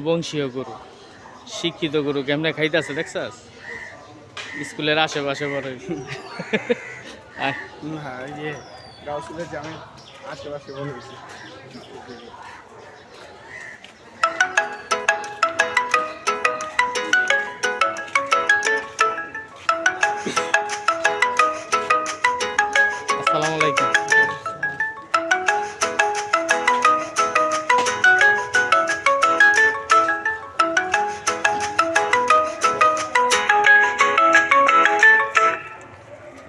বংশীয় গরু, শিক্ষিত গরু কেমনে খাইতেছে দেখছাস? স্কুলের আশেপাশে বড় আশেপাশে বড় হয়েছে। আসসালামু আলাইকুম।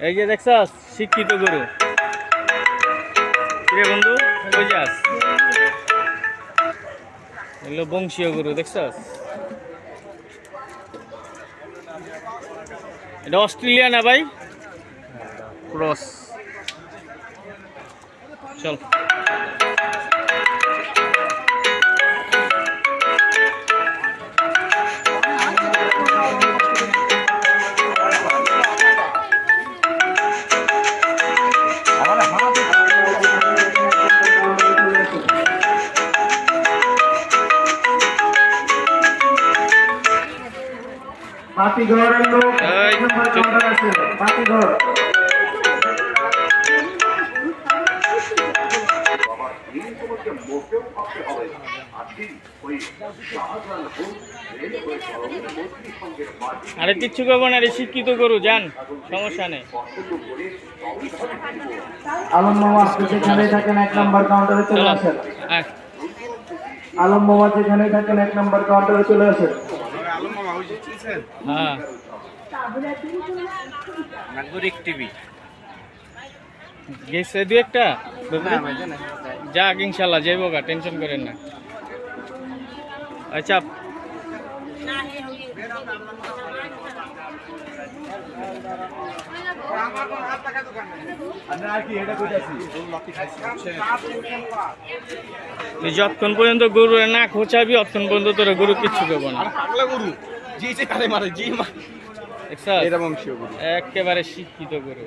এই যে দেখছাস শিক্ষিত গরু, কিরে বন্ধু কই যাস? এগুলো বংশীয় গরু দেখছাস? এটা অস্ট্রেলিয়া না ভাই, ক্রস। চল পাতিঘরের লোক আছে, পাতিঘর আরে কিচ্ছু করবো না রে, শিক্ষিত গরু যান, সমস্যা নেই। আলম মামা যেখানে থাকেন 1 নম্বর কাউন্টারে চলে আসেন। আলম মামা যেখানে থাকেন 1 নম্বর কাউন্টারে চলে আসেন। হ্যাঁ নাগরিক টিভি গেছে দু একটা, যাক ইনশাল্লাহ যাইব গা, টেনশন করেন না। আচ্ছা যতক্ষণ পর্যন্ত গরু না খোঁচাবি অতক্ষণ পর্যন্ত তোরা গরু কিচ্ছু করবো না। একেবারে শিক্ষিত গরু।